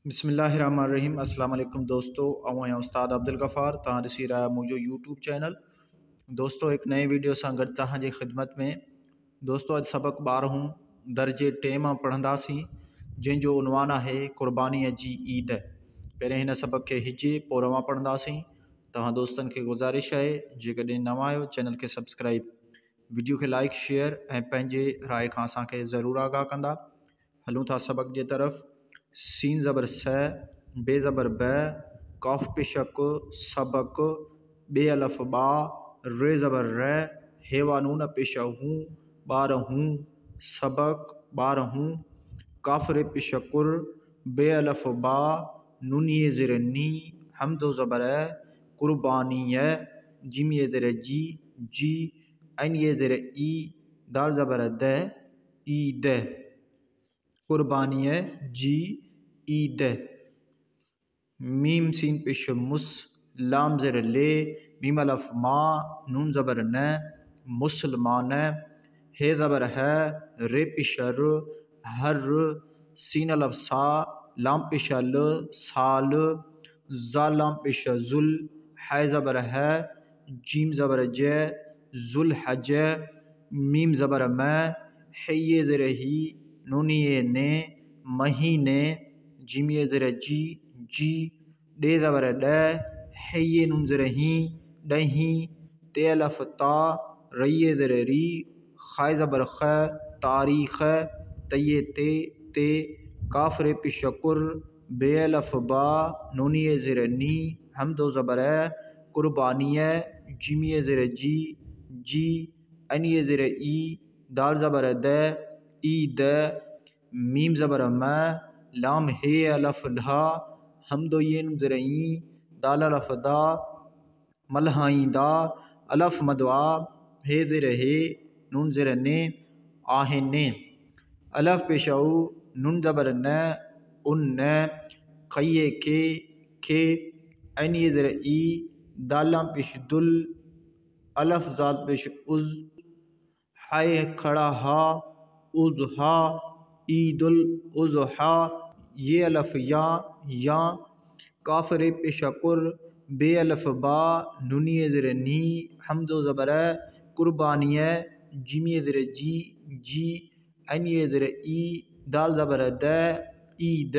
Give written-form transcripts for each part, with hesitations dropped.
بسم اللہ الرحمن الرحیم۔ السلام علیکم دوستو، آؤں استاد عبدالغفار تاں ڈسی رہا مجھو یوٹیوب چینل۔ دوستو ایک نئے ویڈیو سے گڈ تہاں جی خدمت میں۔ دوستو اج سبق 12 درجے ٹے ماں پڑھندا سی، جن جو عنوان ہے قربانی جی عید۔ پہلے ہن سبق کے ہجے پو رواں پڑھندا سی۔ تہاں دوستن کے گزارش ہے جے نواں آیو چینل کے سبسکرائب، ویڈیو کے لائک شیئر پنجے رائے کا اساں کے ضرور آگاہ کندا۔ ہلوں تھا سبق جے طرف۔ سین زبر س، بے زبر ب، کاف پشک سبق، بے الف با، رے زبر ر، ہیوا نون پیش ہوں، 12 سبق 12۔ کاف رے پشکر، بے الف با، نونی زر نی، حمد و زبر قربانی، جیم زر جی جی، این زر ای، دال زبر د، عید، قربانی جی عید۔ میم سین پیش مس، لام زر لے، میم الف ما، نون زبر ن، مسلمان، ہے زبر ہے، رے پیش ر، ہر، سین الف سا، لام پیش ل، سال، زال لام پیش ذل، ہے زبر ہے، جیم زبر ج، ذل حج، میم زبر م، ہے زر ہی، نونی نے، مہینے، جیم زر جی جی، ڈے زبر ڈ، ہے نون زر ہی، ڈہیں، تے الف تا، ری زر ری، خائے زبر خ، تاریخ، تے تے تے، کاف رے پشکر، بے الف با، نونی زر نی، حمد و زبر قربانی، جیم زر جی جی، این زر ای، دال زبر د، عید، میم زبر م، لام ہے الف لہا، حمد و ین زر این، دال الف دا، ملہائیں دا، الف مدعا، ہے زر ہے، نون زر نے، آہن نے، الف پیش او، نون زبر ن، ان، قیے کے، این زر ای، دال لام پیش دل، الف زاد پیش از، ہائے کھڑا ہا، اضحا، عید الاضحیٰ، یہ الف یا یا، کاف رے پشکر، بے الف با، نونی زر نی، حمد و زبر قربانی، جیم زر جی جی، این زر ای، دال زبر د، عید،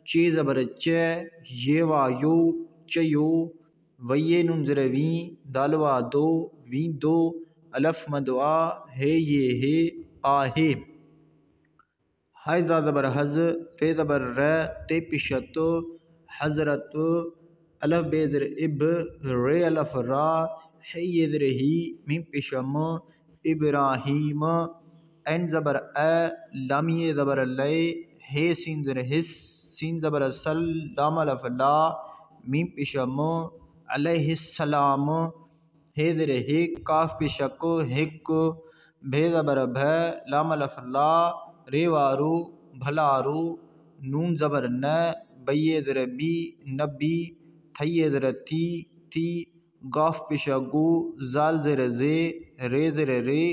چے زبر چ، یہ وا یو، چیو، ویے نون زر ویں، دال وا دو، ویں دو، الف مدعا، ہے یہ ہے، آہے، ہائے زا زبر حز، رے زبر ر، تے پشت، حضرت، الف بے زر اب، رے الف را، ہے زر ہی، میم پیش م، ابراہیم، این زبر اے، لامی زبر لے، ہے سین زر حس، سین زبر سل، لام الف لا، میم پیش م، علیہ السلام، ہے زر ہک، کاف پیشک ہک، بھے زبر بھ، لام الف لا، رے وارو، بھلارو، نون زبر ن، بیے زر بی، نبی، تھیے زر تی تی، گاف پیش گو، زال زر زے، رے زر رے،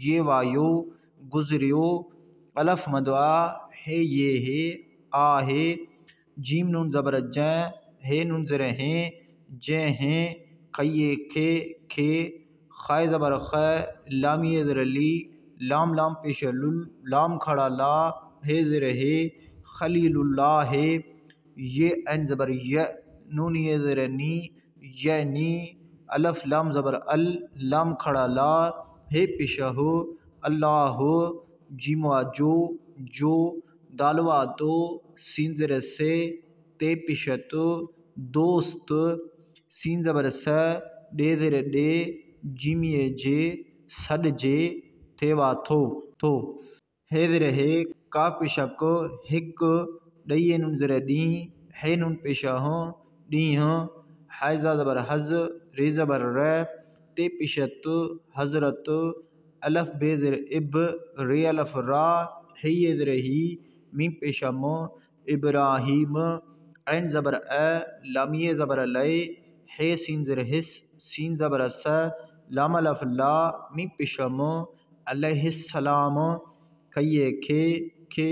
یہ وایو، گزریو، الف مدعا، ہے یہ ہے، آہے، جیم نون زبر جیں، ہے نون زر ہیں، جیں ہیں، قیے کھے، خائے زبر خ، لامی زر لی، لام لام پیش لل، لام کھڑا لا، ہے زر ہے، خلیل اللہ ہے، یہ این زبر ی، نونی زر نی، یعنی، الف لام زبر ال، لام کھڑا لا، ہے پیش ہو، اللہ، جیم وا جو جو، دال وا دو، سین زر سے، تے پشت، دوست، سین زبر س، ڈے زر ڈے، جیم جے، سڈ جے، تھے وا تھو، ہے زر ہے، کا پیشک ہک، ڈیے نون زر ڈیں، ہے نون پیش ہوں، ڈیں، ہائے زا زبر حز، رے زبر ر، تے پشت، حضرت، الف بے زر اب، رے الف را، ہے زر ہی، میم پیش م، ابراہیم، این زبر اے، لامی زبر لے، ہے سین زر حس، سین زبر س، لام الف لا، میم پیش م، علیہ السلام، کیے کھے،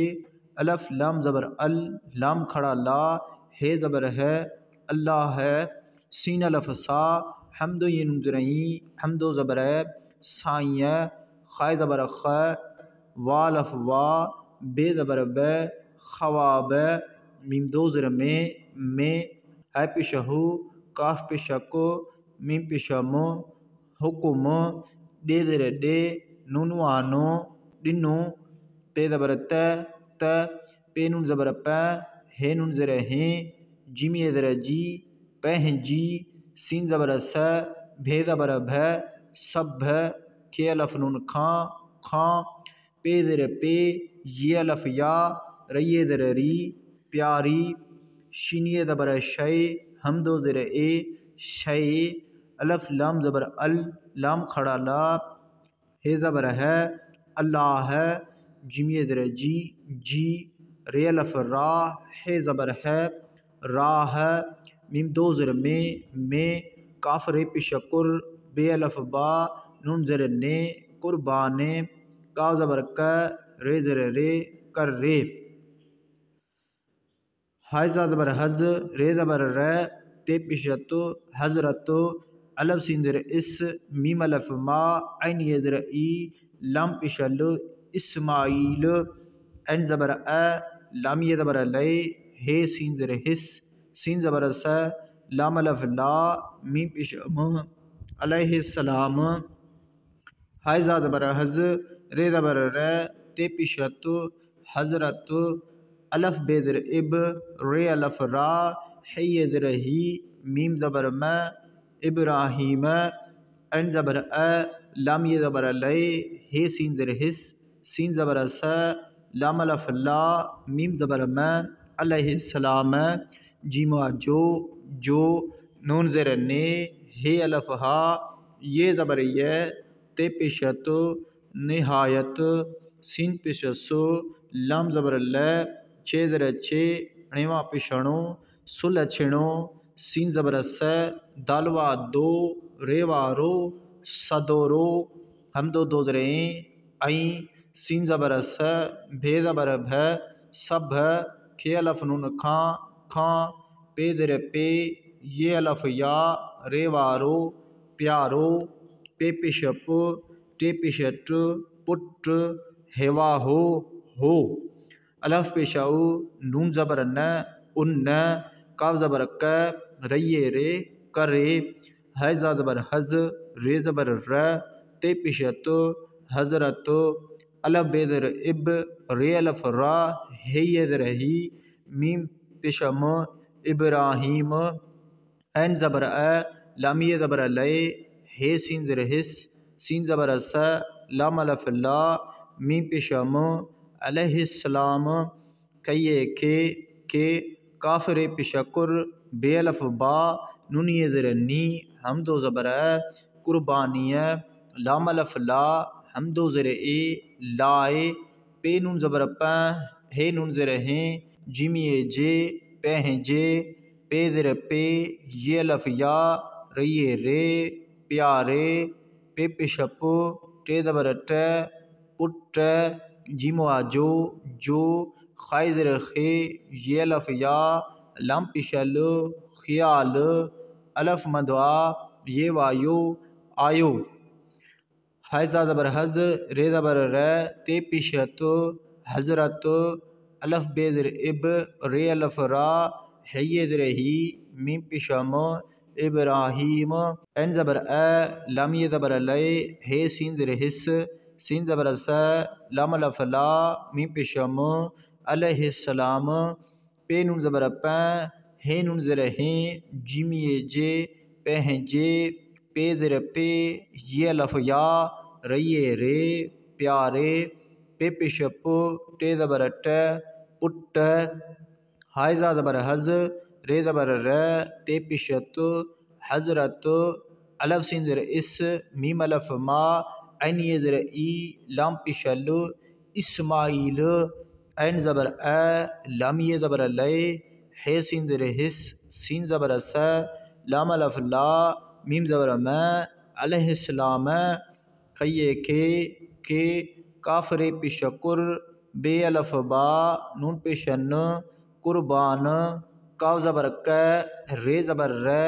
الف لام زبر ال لام کھڑا لا ہے زبر ہے اللہ ہے سین الف سا حمد یہ نون زیر حمد و زبر ہے سائیں خائے زبر خ والف وا بے زبر بے خواب میم دو زر میں ہے پیش ہو کاف پیش کو میم پیش مو حکم ڈے زر ڈے نون وانو ڈنو تے زبر ت پے نون زبر پہ ہے نون زر ہیں جیم زر جی پہ جی سین زبر س بھے زبر بھے سب کھے الف نون کھاں پے زر پے یہ الف یا ری زر ری پیاری شینی زبر شے حمد و زر اے شے الف لام زبر ال لام کھڑا لا ہے زبر ہے اللہ ہے جیم زر جی رے الف را ہے زبر ہے راہ میم دو زر میں کاف رے پیش کر بے الف با نون زر نے قربان کا زبر کا رے زر رے کر رے حائزہ زبر حز رے زبر رے تے پیش تو حضرت الف سین زر اس میم الف ما عین یہ زر ای لام پیش ل اسماعیل این زبر اے لام یہ زبر لے ہے سین زر حس سین زبر س لام الف لا میم پیش م علیہ السلام حائزہ زبر حز رے زبر رے تے پیش تو حضرت الف بے زر اب رے الف را ہے یہ زر ہی میم زبر میں ابراہیم این زبر اے لام یہ زبر لے ہے سین زر حس سین زبر س لام الف لا میم زبر میں علیہ السلام جیم جو نون زر نے ہے الف ہا یہ زبر یہ تے پیش تو نہایت سین پیش سو لام زبر لے چھ زر چھ ڑیواں پیشنو سل چھنو سین زبر س دالوا دو ریوا رو صدورو حمد و دو زریں عین سین زبر س بھے زبر بھے سب کھے الف نون کھاں پے زر پے یہ الف یا رے وارو پیارو پے پیش پو ٹے پیش ٹ پٹ ہیوا ہو الف پیش او نون زبر ان کاف زبر ک ریے رے کرے حائزہ زبر حز رے زبر ر تے پیش تو حضرت الف بے زر اب رے الف را ہے یہ زر ہی میم پیش م ابراہیم این زبر اے لام یہ زبر لے ہے سین زر حس سین زبر س لام الف لا میم پیش م علیہ السلام کئیے کے کاف رے پیش کر بے الف با نون یہ زر نی حمد و زبر اے قربانی لام الف لا حمد و زر اے لائے پے نون زبر پہ ہے نون زر ہیں جیم جے پہ جے پے زر پے یہ الف یا ری رے پیارے پے پیش پو ٹے زبر ٹ پٹ جیم جو خائے زر خے یہ الف یا لام پیش ل خیال الف مدعا یہ وایو آیو حائزہ زبر حز رے زبر رے تے پیش تو حضرت الف بے زر اب رے الف را ہے یہ زر ہی میم پیش م ابراہیم این زبر اے لام یہ زبر لے ہے سین زر حس سین زبر س لام الف لا میم پیش م علیہ السلام پے نون زبر پہ ہے نون زر ہیں جیم جے پہ جے پے زر پے یہ الف یا ری رے پیارے پے پیش پو ٹے زبر ٹ پٹ حائزہ زبر حز رے زبر ر تے پیش تو حضرت الف سین زر اس میم الف ما عین یہ زر ای لام پیش ل اسماعیل این زبر اے لام یہ زبر لے ہے سین زر حس سین زبر س لام الف لا میم زبر میں علیہ السلام کئیے کے کاف رے پیش کر بے الف با نون پیش ن قربان کاف زبر کہ رے زبر رے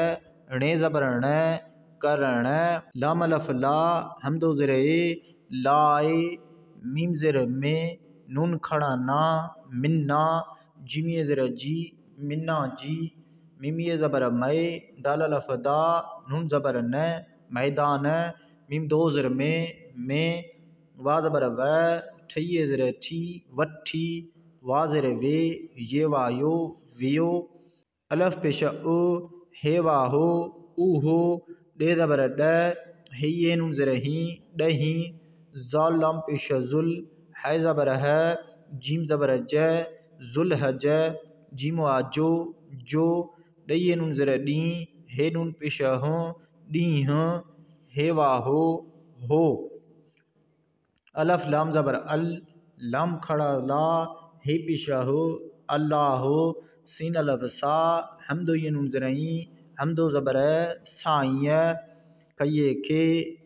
ڑے زبر ڑے کرن لام الف لا حمد و زر اے لائے میم زر میں نون کھڑا نا منا جیمی زر جی منا جی میمی زبر مے دال الف دا نون زبر نے میدان میم دو زر میں وا زبر و ٹھی زر ٹھی وٹھی وا زر وے یہ وایو ویو الف پیش او ہے وا ہو او ہو ڈے زبر ڈے ہے نون زر ہی ڈہی زال لام پیش ذل ہے زبر ہے جیم زبر جے ذل ہے جے جیم وا جو ڈی نون زر ڈی ہے نون پیش ہوں ڈی ہاں ہے وا ہو الف لام زبر ال لام کھڑا لا ہے پیش ہو اللہ ہو سین الف سا حمد و نون زرعی حمد و زبر سائیں کئیے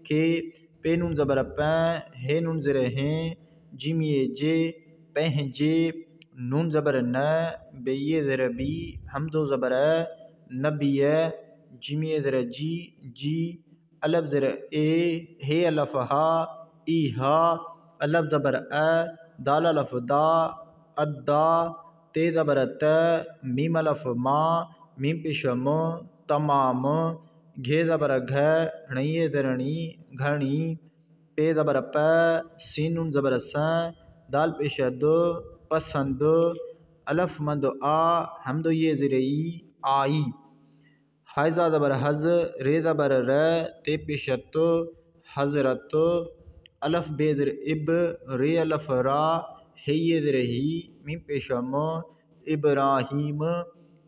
کے پے نون زبر پیں ہے نون زر ہیں جیمی جے پہ جے نون زبر نہ بے زر بی حمد و زبر نبی جیمی زر جی الف زر اے ہے الف ہا ای ہا الف زبر اے دال الف دا ادا تے زبر ت میم الف ما میم پیش م تمام گھے زبر گھے ڑیں زرنی گھنی پے زبر پ سین نون زبر س دال پیش دو پسند الف مد آ حمد و یہ زرعی آئی حائزہ زبر حز رے زبر ر تے پیش تو حضرت الف بے در اب رے الف را ہے یہ در ہی میم پیش م ابراہیم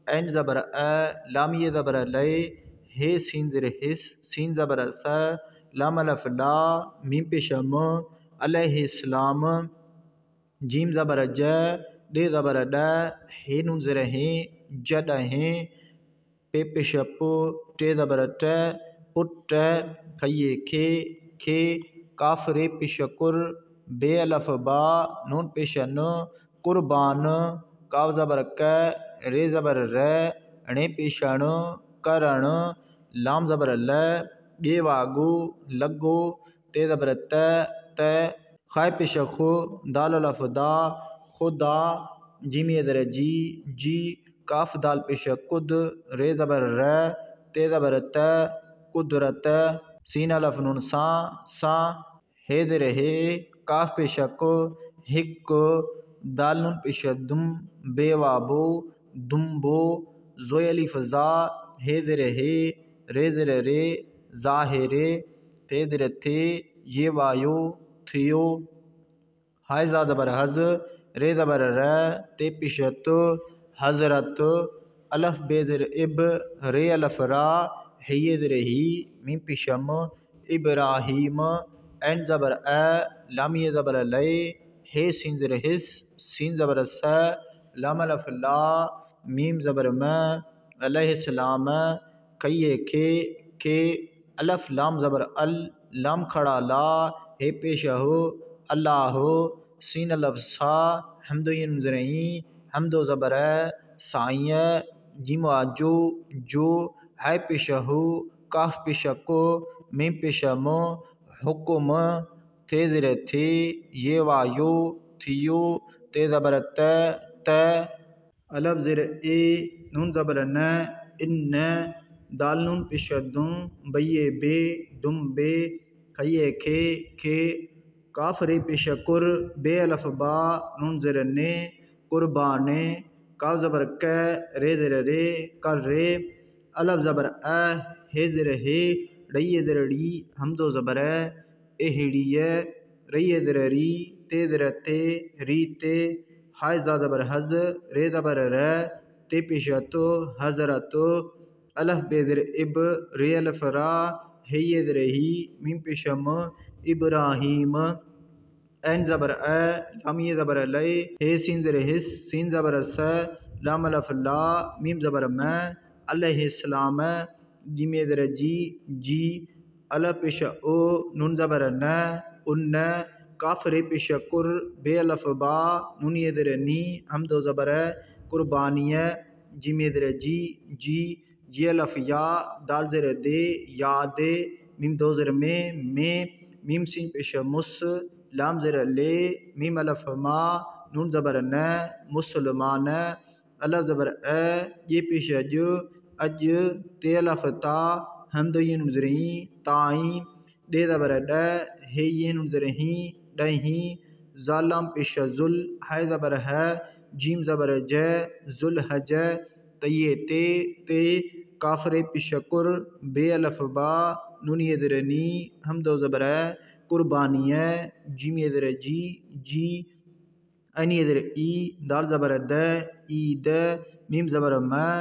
این زبر اے لام یہ زبر لے ہے سین در حس سین زبر س لام الف لا میم پیش م علیہ السلام جیم زبر جے ڈے زبر ڈے ہے نون زر ہیں جڈ ہیں پے پیش پو ٹے زبر ٹے پٹ کھئیے کھے کاف رے پیش کر بے الف با نون پیش ن قربان کاف زبر کہ رے زبر رے ڑے پیش ن کرن لام زبر لے گے واگو لگو تے زبر تے خائے پیش خو دال الف دا خدا جیمی در جی کاف دال پیش قد رے زبر رے تے زبر تے قدرت سین الف نون سا ہے در ہے کاف پیش کو ہک دال نون پیش دم بے وابو دمبو زوی الف زا ہے در ہے رے در رے ظاہر تے در تھے یہ وایو تھیو حائزہ زبر حز رے زبر رے تے پیش تو حضرت الف بے در اب رے الف را ہے یہ در ہی میم پیش م ابراہیم این زبر اے لام یہ زبر لے ہے سین زر حس سین زبر س لام الف لا میم زبر میں علیہ السلام کئیے کے الف لام زبر ال لام کھڑا لا ہے پیش ہو اللہ ہو سین الف سا حمد و نون زرعی حمد و زبر سائیں جیم جو ہے پیش ہو کاف پیش کو میم پیش م حکم تے زر تھے یہ وایو تھیو تے زبر تے الف زر اے نون زبر نے ان دال نون پیش دوں بیے بے دم بے کھئیے کھے کاف رے پیش کر بے الف با نون زر نے قربانے کاف زبر کہ رے زر رے کر رے الف زبر اے ہے زر ہے ڑی زر ڑی حمد و زبر اہڑی ری زر ری تے زر تے ری تے حائزہ زبر حز رے زبر رے تے پیش تو حضرت الف بے زر اب رے الف را ہے یہ در ہی میم پیش م ابراہیم این زبر اے لام یہ زبر لے ہے سین زر حس سین زبر س لام الف لا میم زبر میں علیہ السلام جیم در جی الف پیش او نون زبر نہ ان کاف رے پیش کر بے الف با نون زیر نی حمد و زبر ہے قربانیہ جیم زیر جی جی الف یا دال زیر دے یا دے میم دو زیر میں میم سین پیش مس لام زیر لے میم الف ما نون زبر نہ مسلمان الف زبر اے یہ پیش اج تے الف تا حمد یہ نون زیر تائیں دے زبر ڈے ہے یہ نون زیر ڈہیں ظالم پیش ذل ہے زبر ہے جیم زبر جے ذل حجے تیے تے کافر پیش کر بے الف با نون زیر نی حمد و زبر ہے قربانیہ جیم زیر جی این زیر ای دال زبر دے عید میم زبر میں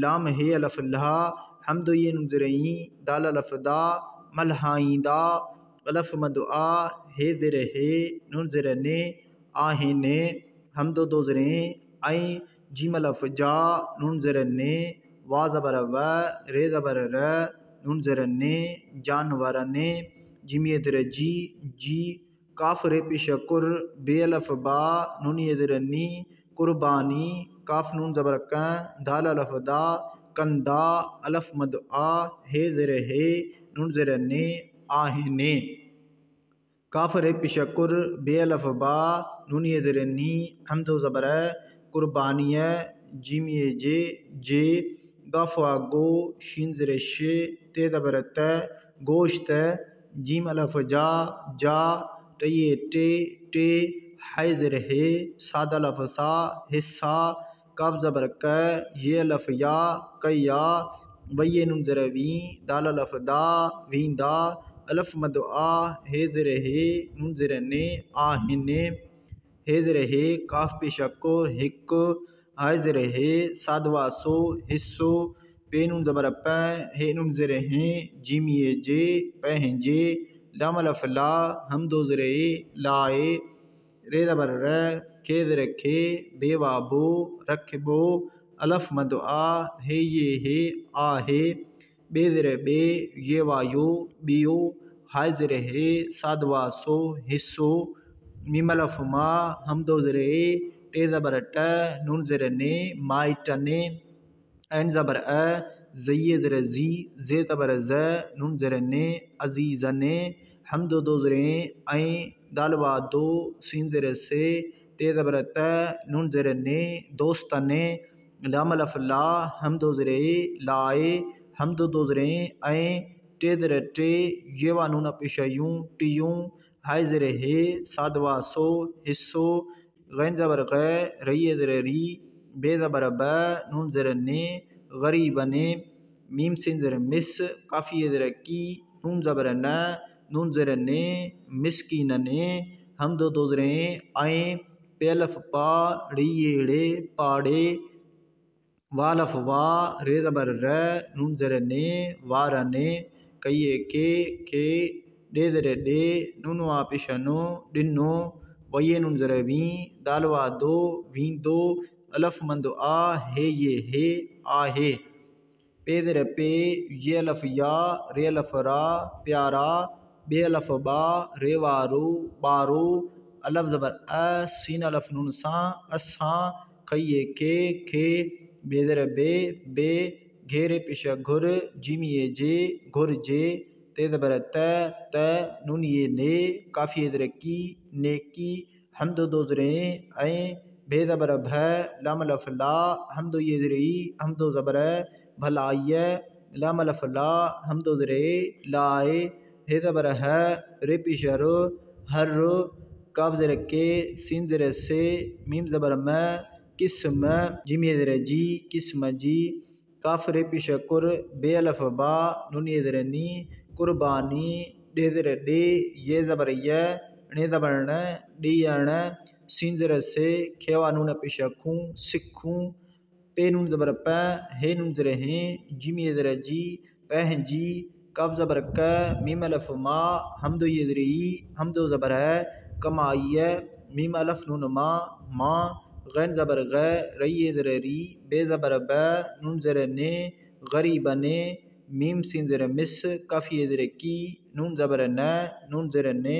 لام ہے الف لہا حمد یہ نون زیر دال الف دا ملہائیں دا الف مد آ ہے زیر ہے نون زیر نے آہن حمد دو زیر این جیم الف جا نون زیر نے وا زبر و رے زبر ر نون زیر نے جانور نے جیم زیر جی کاف رے پیش کر بے الف با نون زیر نی قربانی کاف نون زبر کن دال الف دا کندا الف مد آ ہے زیر ہے نون زیر نے آہن کاف رے پیش کر بے الف با نون زیر نی حمد و زبر ہے قربانیہ جیم جے گافوا گو شین زیر شے تے زبر تے گوشت جیم الف جا ٹے ہے زیر ہے ساد الف سا حصہ کاف زبر کہ یہ الف یا کیا وی نون زیر ویں دال الف دا ویں دا الف مد آ ہے زیر ہے نون زیر نے آہن ہے زیر ہے کاف پیش کو ہک ہے زیر ہے سادوا سو حصو پے نون زبر پہ ہے نون زیر ہیں جیم جے پہن جے لام الف لا حمد و زیر لائے رے زبر رے کھے زیر کھے بے وا بو رکھ بو الف مد آ ہے یہ ہے آہے بے زیر بے یہ وا یو بیو ہائے زیر ہے سادوا سو حصو میم الف ما حمد و زیر ٹے زبر ٹے نون زیر نے مائٹنے این زبر اے زی زیر زے زبر زے نون زیر نے عزیزنے حمد دو زیر این دالوا دو سین زیر سے تے زبر تے نون زیر نے دوستنے لام الف لا حمد و زیر لائے حمد دو زیر این ٹے زیر ٹے یہ وا نون پیش یوں ٹیوں ہائے زیر ہے سادوا سو حصو غین زبر غے ری زیر ری بے زبر بے نون زیر نے غریب نے میم سین زیر مس کافی زیر کی نون زبر نہ نون زیر نے مسکین نے حمد دو زیر آئیں پے الف پا ری ڑے پاڑے والف وا رے زبر رے نون زیر نے وارنے کئیے کے ڈے زیر ڈے نون وا پیشنو ڈنو وی نون زیر ویں دالوا دو ویں دو الف مند آ ہے یہ ہے آہے پے زیر پے یہ الف یا رے الف را پیارا بے الف با رے وارو بارو الف زبر اے سین الف نون ساں اساں کئیے کے بے زیر بے گھیرے پیش گھر جیمی جے گھر جے تے زبر تے نون یہ نے کافی زیر کی نیکی حمد دو زیر این بے زبر بھے لام الف لا حمد یہ زیر حمد و زبر بھلائیے لام الف لا حمد و زیر لائے ہے زبر ہے رے پیش رو ہر کاف زیر کے سین زیر سے میم زبر میں قسم جیم زیر جی قسم جی کاف رے پیش کر بے الف با نون زیر نی قربانی ڈے زیر ڈے یہ زبر یہ نے زبر نے ڈی سین زیر سے کھیوا نون پیش کھوں سکھوں پے نون زبر پہ ہے نون زیر ہیں جیم زیر جی پہن جی کاف زبر کہ میم الف ما حمد یہ زیر حمد و زبر ہے کمائیے میم الف نون ما غین زبر غے ری زیر ری بے زبر بے نون زیر نے غریب نے میم سین زیر مس کافی زیر کی نون زبر نے نون زیر نے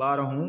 12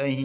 10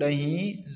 10